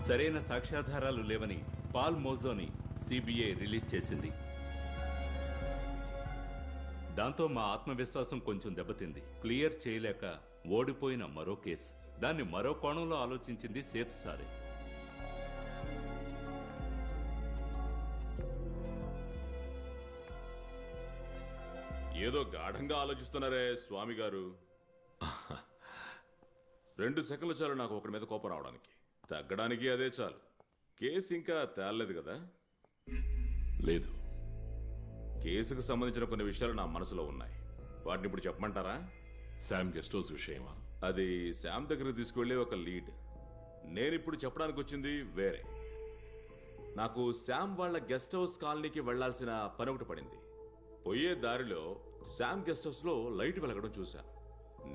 సరైన సాక్ష్యాధారాలు లేవని పాల్ మోజోని సిబిఐ రిలీజ్ చేసింది. దాంతో మా ఆత్మవిశ్వాసం కొంచెం దెబ్బతింది. క్లియర్ చేయలేక ఓడిపోయిన మరో కేసు. దాన్ని మరో కోణంలో ఆలోచించింది సేత్ సారే. ఏదో గాఢంగా ఆలోచిస్తున్నారే స్వామి గారు. 2 సెకండ్లు చాలు నాకు ఒకరి మీద కోపం రావడానికి. తగ్గడానికి అదే చాలు. కేసు ఇంకా తేలలేదు కదా? లేదు. కేసుకు సంబంధించిన కొన్ని విషయాలు నా మనసులో ఉన్నాయి. వాటిని ఇప్పుడు చెప్పమంటారా? శామ్ గెస్ట్ హౌస్ విషయమా? అది శామ్ దగ్గరికి తీసుకువెళ్లే ఒక లీడ్. నేనిప్పుడు చెప్పడానికి వచ్చింది వేరే. నాకు శామ్ వాళ్ళ గెస్ట్ హౌస్ కాలనీకి వెళ్లాల్సిన పని ఒకటి పడింది. పోయే దారిలో శామ్ గెస్ట్ హౌస్ లో లైట్ వెలగడం చూశాను.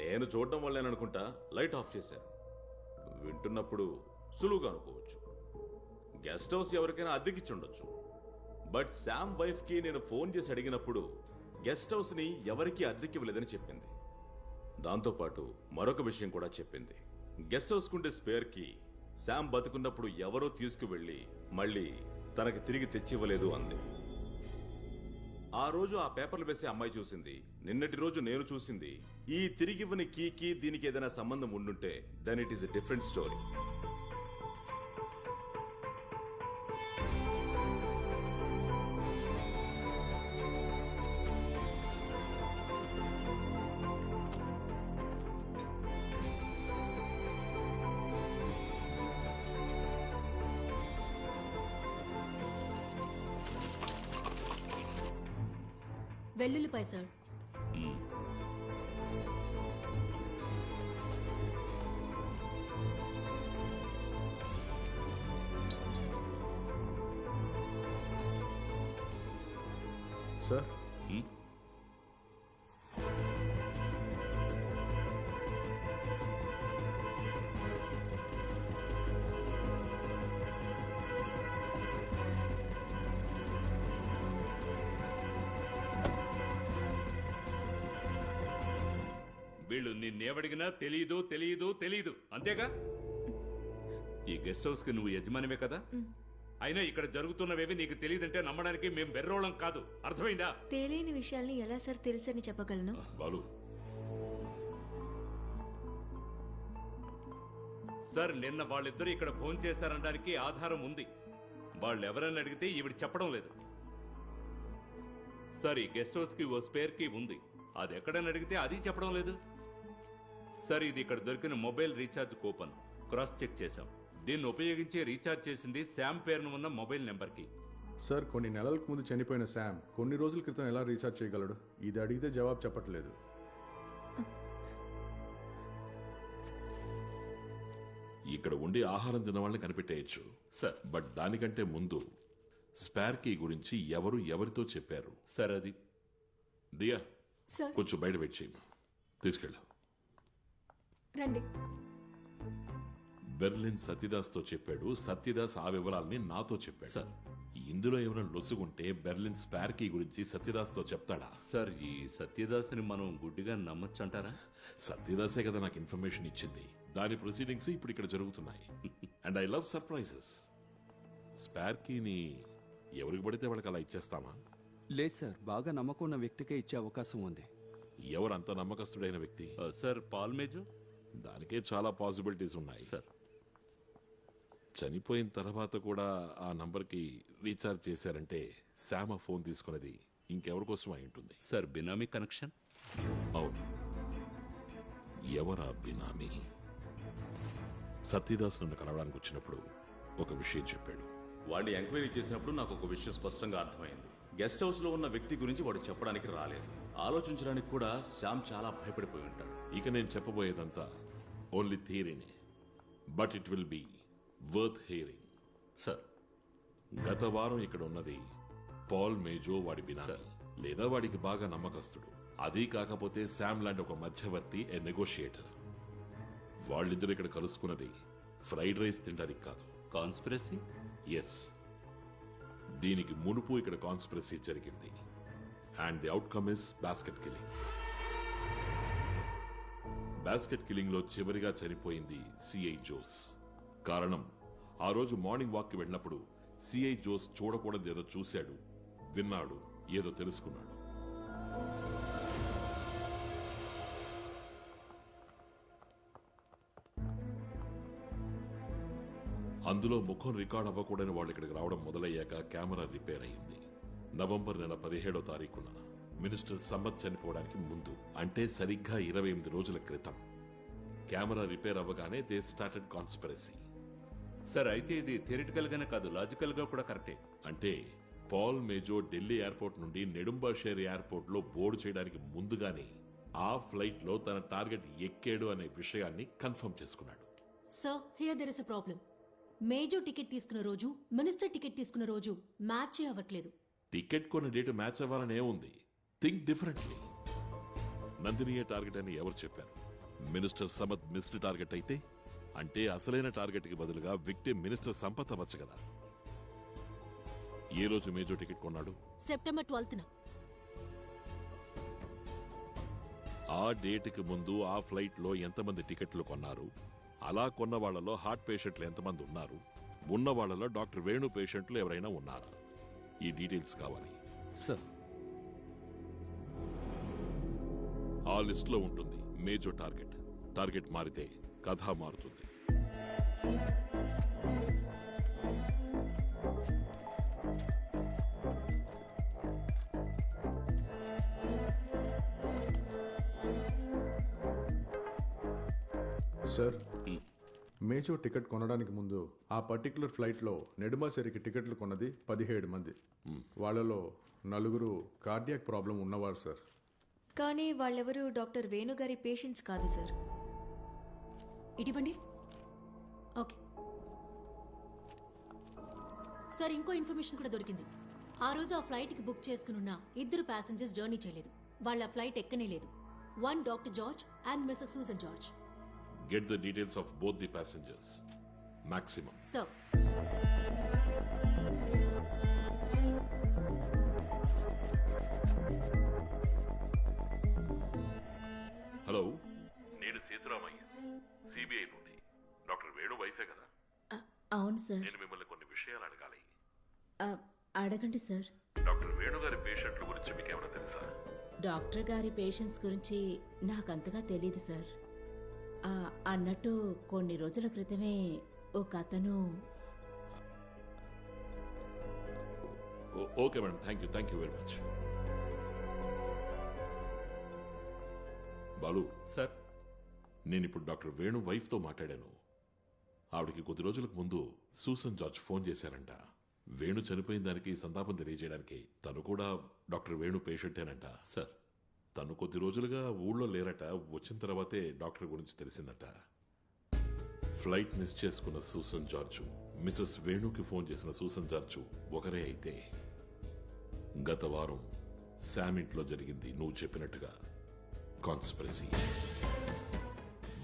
నేను చూడడం వల్లేననుకుంటా లైట్ ఆఫ్ చేశాను. వింటున్నప్పుడు సులువుగా అనుకోవచ్చు, గెస్ట్ హౌస్ ఎవరికైనా అద్దెకిచ్చుండొచ్చు. బట్ శామ్ వైఫ్ కి నేను ఫోన్ చేసి అడిగినప్పుడు గెస్ట్ హౌస్ ని ఎవరికీ అద్దెకివ్వలేదని చెప్పింది. దాంతోపాటు మరొక విషయం కూడా చెప్పింది. గెస్ట్ హౌస్ కుండే స్పేర్ కి శామ్ బతుకున్నప్పుడు ఎవరో తీసుకువెళ్లి మళ్ళీ తనకి తిరిగి తెచ్చివ్వలేదు అంది. ఆ రోజు ఆ పేపర్లు వేసే అమ్మాయి చూసింది, నిన్నటి రోజు నేను చూసింది. ఈ తిరిగివ్వని కీకి దీనికి ఏదైనా సంబంధం ఉండుంటే then it is a different story. వెల్లుల్లిపాయ సార్. సార్, వీళ్ళు నిన్నేవడిగినా తెలీదు తెలీదు తెలీదు అంతేగా? ఈ గెస్ట్ హౌస్ కి నువ్వు యజమానివే కదా? అయినా ఇక్కడ జరుగుతున్నవేవి నీకు తెలియదంటే నమ్మడానికి మేం వెర్రోళం కాదు. అర్థమైందా? తెలియని విషయాల్ని ఎలా సార్ తెలుసని చెప్పగలను? బాలు, సార్, నిన్న వాళ్ళిద్దరూ ఇక్కడ ఫోన్ చేశారనడానికి ఆధారం ఉంది. వాళ్ళు ఎవరని అడిగితే ఈవిడ చెప్పడం లేదు. సార్, ఈ గెస్ట్ హౌస్ కి ఓ స్పేర్ కీ ఉంది. అది ఎక్కడని అడిగితే అది చెప్పడం లేదు. సార్, ఇది ఇక్కడ దొరికిన mobile recharge coupon. Cross check చేశాం. దీన్ని ఉపయోగించి రీఛార్జ్ చేసింది శామ్ పేరును ఉన్న మొబైల్ నెంబర్ కి. సార్, కొన్ని నెలలకు ముందు చనిపోయిన శామ్ కొన్ని రోజుల క్రితం ఎలా రీఛార్జ్ చేయగలడు? ఇది అడిగితే జవాబు చెప్పట్లేదు. ఇక్కడ ఉండి ఆహారం తిన్న వాళ్ళని కనిపెట్టేయచ్చు సార్, బట్ దానికంటే ముందు స్పేర్ కీ గురించి ఎవరు ఎవరితో చెప్పారు? సార్, అది దియా, సార్. కొంచెం బయట వెయిట్ చేయమా. తీసుకెళ్ళు. రండి. బెర్లిన్ సత్యదాస్ తో చెప్పాడు. సత్యదాస్ ఆ వివరాల్ని నాతో చెప్పాడు. సార్, ఇందులో ఎవరైనా లొసుగుంటే బెర్లిన్ స్పేర్ కీ గురించి సత్యదాస్ తో చెప్తాడా? సార్, ఈ సత్యదాస్ని మనం గుడ్డిగా నమ్మచ్చంటారా? సత్యదాసే కదా నాకు ఇన్ఫర్మేషన్ ఇచ్చింది. దాని ప్రొసీడింగ్స్ ఇప్పుడు ఇక్కడ జరుగుతున్నాయి. And I love surprises. Spare కీని ఎవరికి పడితే వాళ్ళకి అలా ఇచ్చేస్తామా? లేదు సార్, బాగా నమ్మకం ఉన్న వ్యక్తికే ఇచ్చే అవకాశం ఉంది. ఎవరంత నమ్మకస్తుడైన వ్యక్తి? సార్, పాల్ మేజో. దానికే చాలా పాసిబిలిటీస్ ఉన్నాయి సార్. చనిపోయిన తర్వాత కూడా ఆ నంబర్కి రీఛార్జ్ చేశారంటే శామ ఫోన్ తీసుకున్నది ఇంకెవరి కోసం అయి ఉంటుంది. సార్, బినామీ కనెక్షన్. అవును. ఎవరా బినామీ? సత్యదాస్ నన్ను కలవడానికి వచ్చినప్పుడు ఒక విషయం చెప్పాడు. వాడిని ఎంక్వైరీ చేసినప్పుడు నాకు ఒక విషయం స్పష్టంగా అర్థమైంది. గెస్ట్ హౌస్ లో ఉన్న వ్యక్తి గురించి వాడు చెప్పడానికి రాలేదు. ఆలోచించడానికి కూడా శ్యామ్ చాలా భయపడిపోయి ఉంటాడు. ఇక నేను చెప్పబోయేదంతా ఓన్లీ థియరీనే, but it will be worth hearing. Sir, గత వారం ఇక్కడ ఉన్నది పాల్ మేజో, వాడి బినామీ లేదా వాడికి బాగా నమ్మకస్తుడు. అది కాకపోతే శామ్ లాంటి ఒక మధ్యవర్తి, ఏ నెగోషియేటర్. వాళ్ళిద్దరు ఇక్కడ కలుసుకున్నది ఫ్రైడ్ రైస్ తినడానికి కాదు. కాన్స్పిరసీ? ఎస్. దీనికి మునుపు ఇక్కడ కాన్స్పిరసీ జరిగింది. And the outcome is basket killing. Basket killing లో చివరిగా చనిపోయింది సిఐ జోస్. కారణం, ఆ రోజు మార్నింగ్ వాక్కి వెళ్ళినప్పుడు సిఐ జోస్ చూడకూడదు ఏదో చూశాడు, విన్నాడు, ఏదో తెలుసుకున్నాడు. అందులో ముఖం రికార్డ్ అవ్వకూడని వాళ్ళు ఇక్కడికి రావడం మొదలయ్యాక కెమెరా రిపేర్ అయింది. నవంబర్ నెల 17వ తారీఖున మినిస్టర్ సమ్మత్ చనిపోవడానికి ముందు, అంటే సరిగ్గా 28 రోజుల క్రితం కెమెరా రిపేర్ అవ్వగానే దే స్టార్టెడ్ కాన్స్పిరసీ. సార్ అయితే ఇది థియరిటికల్ గానే కాదు, లాజికల్ గా కూడా కరెక్టే. అంటే పాల్ మేజో ఢిల్లీ ఎయిర్పోర్ట్ నుండి నెడుంబాషేర్ ఎయిర్పోర్ట్ లో బోర్డు చేయడానికి ముందుగానే ఆ ఫ్లైట్ లో తన టార్గెట్ ఎక్కాడు అనే విషయాన్ని కన్ఫర్మ్ చేసుకున్నాడు. So here there is a problem. Major ticket తీసుకున్న రోజు, మినిస్టర్ టికెట్ తీసుకున్న రోజు మ్యాచ్ అవ్వట్లేదు. టికెట్ కొన్న డేట్ మ్యాచ్ అవ్వాలని ఏముంది? Think differently. నందినియే టార్గెట్ అని ఎవరు చెప్పారు? మినిస్టర్ సమత్ మిస్డ్ టార్గెట్ అయితే, అంటే అసలైన టార్గెట్ కి బదులుగా విక్టిమ్ మినిస్టర్ సంపత్ అవ్వచ్చు కదా. ఏ రోజు మేజో టికెట్ కొన్నాడు? సెప్టెంబర్ 12న. ఆ డేట్ కి ముందు ఆ ఫ్లైట్ లో ఎంతమంది టికెట్లు కొన్నారు, అలా కొన్న వాళ్లలో హార్ట్ పేషెంట్లు ఎంతమంది ఉన్నారు, ఉన్న వాళ్లలో డాక్టర్ వేణు పేషెంట్లు ఎవరైనా ఉన్నారా? ఈ డీటెయిల్స్ కావాలి సార్. ఆ లిస్ట్ లో ఉంటుంది మేజో టార్గెట్. టార్గెట్ మారితే కథ మారుతుంది. సార్, మేజో టికెట్ కొనడానికి ముందు ఆ పర్టికులర్ ఫ్లైట్లో నెడుమాసేరికి టికెట్లు కొన్నది 17 మంది. వాళ్ళలో 4 కార్డియాక్ ప్రాబ్లం ఉన్నవారు సార్. కానీ వాళ్ళెవరూ డాక్టర్ వేణుగారి పేషెంట్స్ కాదు సార్. ఇటువంటి ఓకే సార్, ఇంకో ఇన్ఫర్మేషన్ కూడా దొరికింది. ఆ రోజు ఆ ఫ్లైట్కి బుక్ చేసుకున్న 2 ప్యాసింజర్స్ జర్నీ చేయలేదు. వాళ్ళ ఫ్లైట్ ఎక్కనే లేదు. One doctor George and Mrs Susan George. Get the details of both the passengers. Maximum. So hello, నేను సీతారామయ్య, సిబిఐ నుండి. డాక్టర్ వేణు వైఫే కదా? అవును సార్. నేను మిమ్మల్ని కొన్ని విషయాలు అడగాలి. అడగండి సార్. డాక్టర్ వేణు గారి పేషెంట్ల గురించి మీకేమైనా తెలుసా? డాక్టర్ గారి పేషెంట్స్ గురించి నాకంతగా తెలియదు సార్. అన్నట్టు కొన్ని రోజుల క్రితమే ఒక అతను. Okay madam, thank you very much. Balu sir, నేను ఇప్పుడు డాక్టర్ వేణు వైఫ్ తో మాట్లాడాను. ఆవిడకి కొద్ది రోజులకు ముందు సూసన్ జార్జ్ ఫోన్ చేశారంట. వేణు చనిపోయిన దానికి సంతాపం తెలియజేయడానికి. తను కూడా డాక్టర్ వేణు పేషెంటేనంట. సార్, తను కొద్ది రోజులుగా ఊళ్ళో లేరట. వచ్చిన తర్వాతే డాక్టర్ గురించి తెలిసిందట. ఫ్లైట్ మిస్ చేసుకున్న సూసన్ జార్జు, మిసెస్ వేణుకి ఫోన్ చేసిన సూసన్ జార్జు ఒకరే అయితే, గత వారం శామ్ ఇంట్లో జరిగింది నువ్వు చెప్పినట్టుగా conspiracy.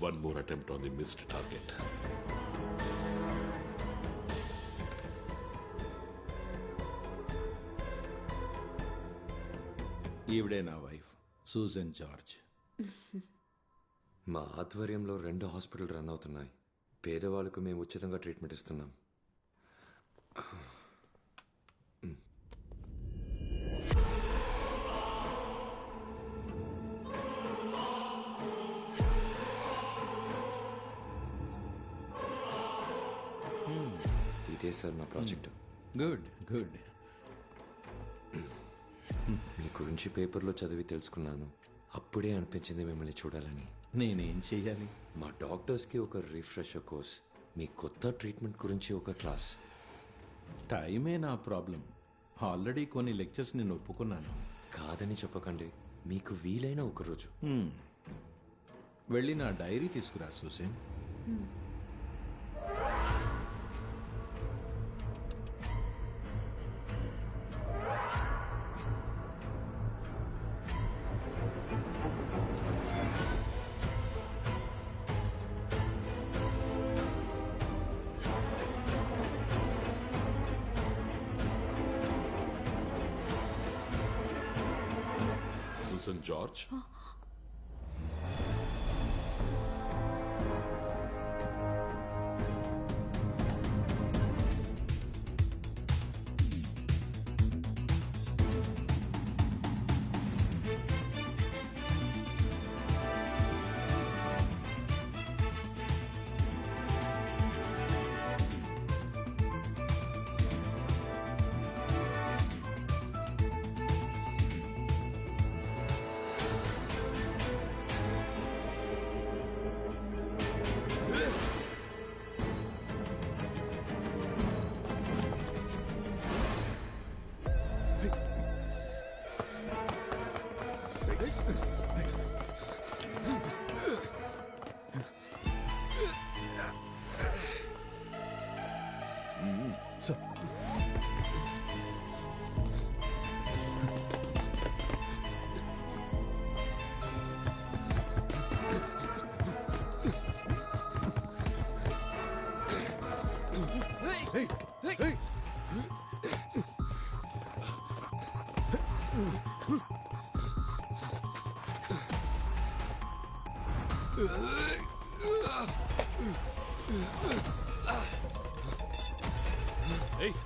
One more attempt on the missed target. ఈవిడే నా వైఫ్ సూజన్ జార్జ్. మా ఆధ్వర్యంలో 2 హాస్పిటల్ రన్ అవుతున్నాయి. పేదవాళ్ళకు మేము ఉచితంగా ట్రీట్మెంట్ ఇస్తున్నాం. ఇదే సార్ నా ప్రాజెక్టు. గుడ్. మీ గురించి పేపర్లో చదివి తెలుసుకున్నాను. అప్పుడే అనిపించింది మిమ్మల్ని చూడాలని. నేనేం చెయ్యాలి? మా డాక్టర్స్కి ఒక రిఫ్రెషర్ కోర్స్, మీ కొత్త ట్రీట్మెంట్ గురించి ఒక క్లాస్. టైమే నా ప్రాబ్లం. ఆల్రెడీ కొన్ని లెక్చర్స్ నేను ఒప్పుకున్నాను. కాదని చెప్పకండి, మీకు వీలైన ఒక రోజు. వెళ్ళి నా డైరీ తీసుకురా సూసన్. సూసన్ జార్జ్, సార్ ఏయ్,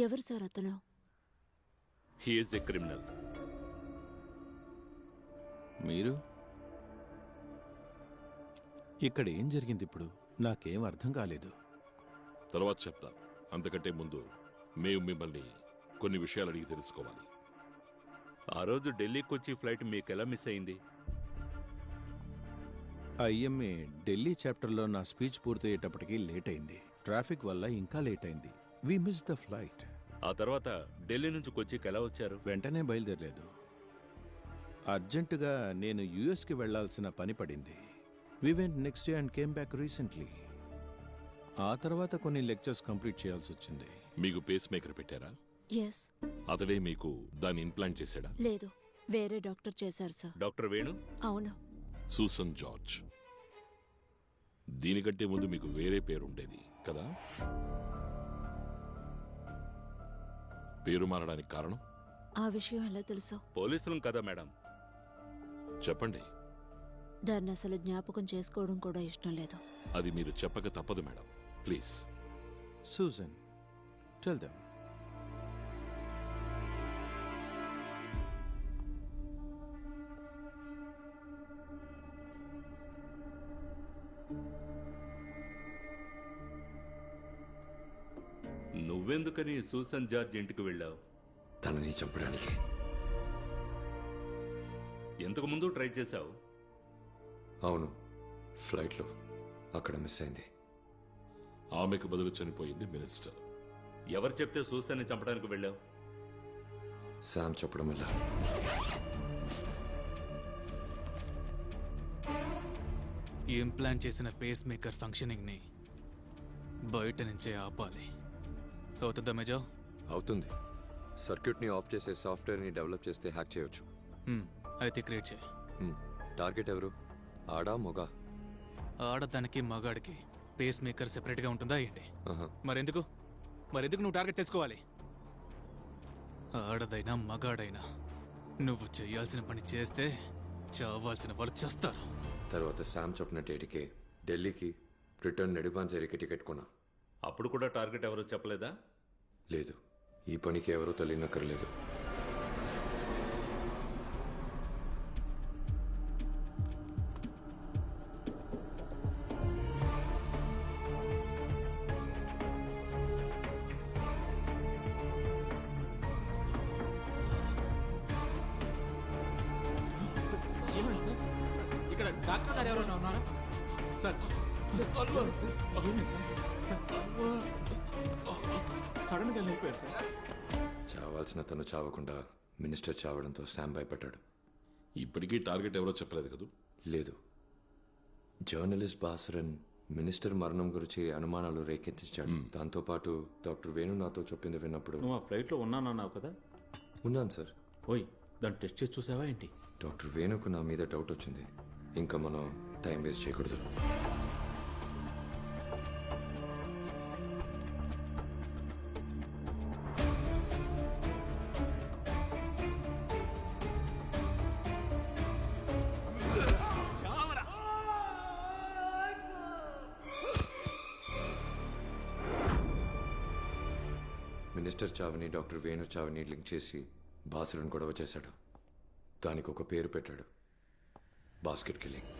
ఎవరు సార్ అతను? He is a criminal. మీరు ఇక్కడ ఏం జరిగింది ఇప్పుడు? నాకేం అర్థం కాలేదు. తర్వాత చెప్తాను. అంతకంటే ముందు మేము మిమ్మల్ని కొన్ని విషయాలు అడిగి తెలుసుకోవాలి. ఆ రోజు ఢిల్లీకి వచ్చి ఫ్లైట్ మీకు ఎలా మిస్ అయింది? ఐఎంఏ ఢిల్లీ చాప్టర్లో నా స్పీచ్ పూర్తయ్యేటప్పటికి లేట్ అయింది. ట్రాఫిక్ వల్ల ఇంకా లేట్ అయింది. We miss the flight. ఆ తర్వాత ఢిల్లీ నుంచి కొచ్చికి ఎలా వచ్చారు? వెంటనే బయలుదేరలేదు. అర్జెంటుగా నేను యుఎస్కి వెళ్లాల్సిన పని పడింది. We went next day and came back recently. ఆ తర్వాత కొన్ని లెక్చర్స్ కంప్లీట్ చేయాల్సి వచ్చింది. మీకు పేస్ మేకర్ పెట్టారా? ఎస్. అతడే మీకు దాన్ని ఇంప్లాంట్ చేశాడా? లేదు, వేరే డాక్టర్ చేశారు సార్. డాక్టర్ వేణు? అవును. Susan George. దీనికంటే ముందు మీకు వేరే పేరు ఉండేది కదా? పేరు మారడానికి కారణం? ఆ విషయం ఎలా తెలుసు? పోలీసులం కదా మేడం. చెప్పండి. దాన్ని అసలు జ్ఞాపకం చేసుకోవడం కూడా ఇష్టం లేదు. అది మీరు చెప్పక తప్పదు madam. Please. Susan, tell them. నువ్వెందుకని సూసన్ జార్జ్ ఇంటికి వెళ్ళావు? తనని చంపడానికి. ఎంతకు ముందు ట్రై చేశావు? అవును, ఫ్లైట్లో అక్కడ మిస్ అయింది. ఆమెకు బదులు చనిపోయింది మినిస్టర్. ఎవరు చెప్తే సూసన్ని చంపడానికి వెళ్ళావు? శామ్ చెప్పడం వల్ల. ఇంప్లాంట్ చేసిన పేస్ మేకర్ ఫంక్షనింగ్ని బయట నుంచే ఆపాలి. అవుతుందా మేజర్? అవుతుంది. సర్క్యూట్ని ఆఫ్ చేసే సాఫ్ట్వేర్ని డెవలప్ చేస్తే హ్యాక్ చేయొచ్చు. అయితే క్రియేట్ చేయి. టార్గెట్ ఎవరు? ఆడా మొగా? ఆడదానికి మగాడికి పేస్ మేకర్ సెపరేట్గా ఉంటుందా ఏంటి? మరెందుకు నువ్వు టార్గెట్ తెచ్చుకోవాలి? ఆడదైనా మగాడైనా నువ్వు చేయాల్సిన పని చేస్తే చావాల్సిన వాళ్ళు చేస్తారు. తర్వాత శామ్ చెప్పిన డేట్కి ఢిల్లీకి రిటర్న్ నెడుపాంజేరికి టికెట్ కొన్నా. అప్పుడు కూడా టార్గెట్ ఎవరో చెప్పలేదా? లేదు, ఈ పనికి ఎవరూ తెలియనక్కర్లేదు. ఇక్కడ డాక్టర్ గారు ఎవరైనా ఉన్నారా సార్? సడన్ గా వెళ్ళిపోయారు సార్. చావాల్సిన తను చావకుండా మినిస్టర్ చావడంతో శామ్ భయపడ్డాడు. ఇప్పటికీ టార్గెట్ ఎవరో చెప్పలేదు కదా? లేదు. జర్నలిస్ట్ బాసురన్ మినిస్టర్ మరణం గురించి అనుమానాలు రేకెత్తించాడు. దాంతోపాటు డాక్టర్ వేణు నాతో చెప్పింది విన్నప్పుడు. నువ్వు ఆ ఫ్లైట్లో ఉన్నానన్నావు కదా? ఉన్నాను సార్. ఓయ్, దాన్ని టెస్ట్ చేసి చూసావా ఏంటి? డాక్టర్ వేణుకు నా మీద డౌట్ వచ్చింది. ఇంకా మనం టైం వేస్ట్ చేయకూడదు. మినిస్టర్ చావుని డాక్టర్ వేణు చావుని లింక్ చేసి బాసురన్ గొడవ చేశాడు. దానికి ఒక పేరు పెట్టాడు, బాస్కెట్ కిల్లింగ్.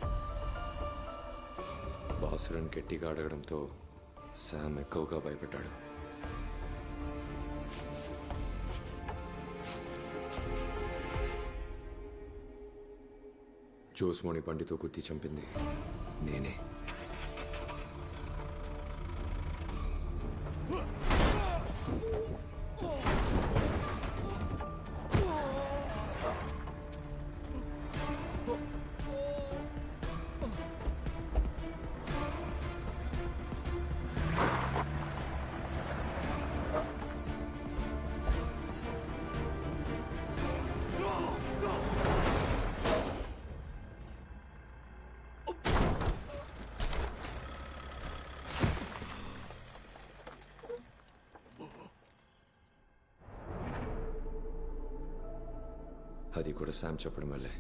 బాసురన్ గట్టిగా అడగడంతో శామ్ ఎక్కువగా భయపెట్టాడు. జోస్మోని బండితో గుద్ది చంపింది నేనే. అది కూడా శామ్ చెప్పడం వల్లే.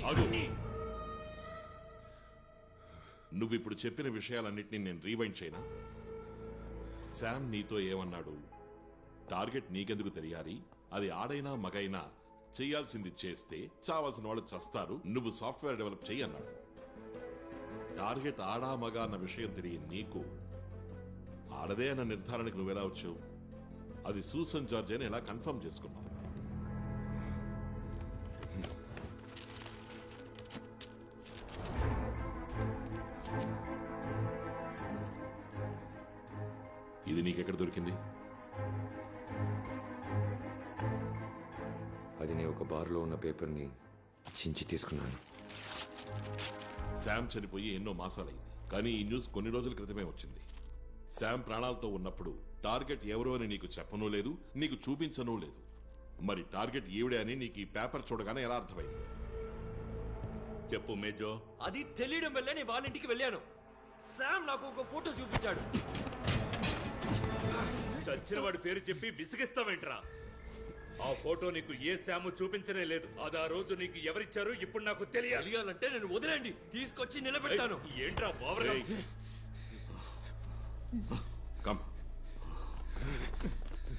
ఆగు. నువ్విప్పుడు చెప్పిన విషయాలన్నింటినీ నేను రీవైండ్ చేయనా? శామ్ నీతో ఏమన్నాడు? టార్గెట్ నీకెందుకు తెలియాలి? అది ఆడైనా మగైనా చేయాల్సింది చేస్తే చావాల్సిన వాళ్ళు చస్తారు, నువ్వు సాఫ్ట్వేర్ డెవలప్ చెయ్యి అన్నాడు. టార్గెట్ ఆడా మగ అన్న విషయం తెలియని నీకు ఆడదే అన్న నిర్ధారణకు నువ్వెలా వచ్చావు? అది సూసన్ జార్జ్ అని ఎలా కన్ఫర్మ్ చేసుకున్నావు? ఇది నీకెక్కడ దొరికింది? అది నేను ఒక బార్లో ఉన్న పేపర్ని చించి తీసుకున్నాను. శామ్ చనిపోయి ఎన్నో మాసాలైంది, కానీ ఈ న్యూస్ కొన్ని రోజుల క్రితమే వచ్చింది. శామ్ ప్రాణాలతో ఉన్నప్పుడు టార్గెట్ ఎవరు అని నీకు చెప్పనూ లేదు, నీకు చూపించనూ లేదు. మరి టార్గెట్ ఈవిడే అని నీకు ఈ పేపర్ చూడగానే ఎలా అర్థమైంది? చెప్పు మేజో. అది తెలియడం వల్లే నేను వాళ్ళ ఇంటికి వెళ్ళాను. శామ్ నాకు ఒక ఫోటో చూపించాడు. చచ్చిన వాడి పేరు చెప్పి విసిగిస్తావేంట్రా? ఆ ఫోటో నీకు ఏ శాము చూపించనే లేదు. అది ఆ రోజు నీకు ఎవరిచ్చారు ఇప్పుడు నాకు తెలియాలంటే నేను వదిలేండి, తీసుకొచ్చి నిలబెడతాను. ఏంట్రా బావరా?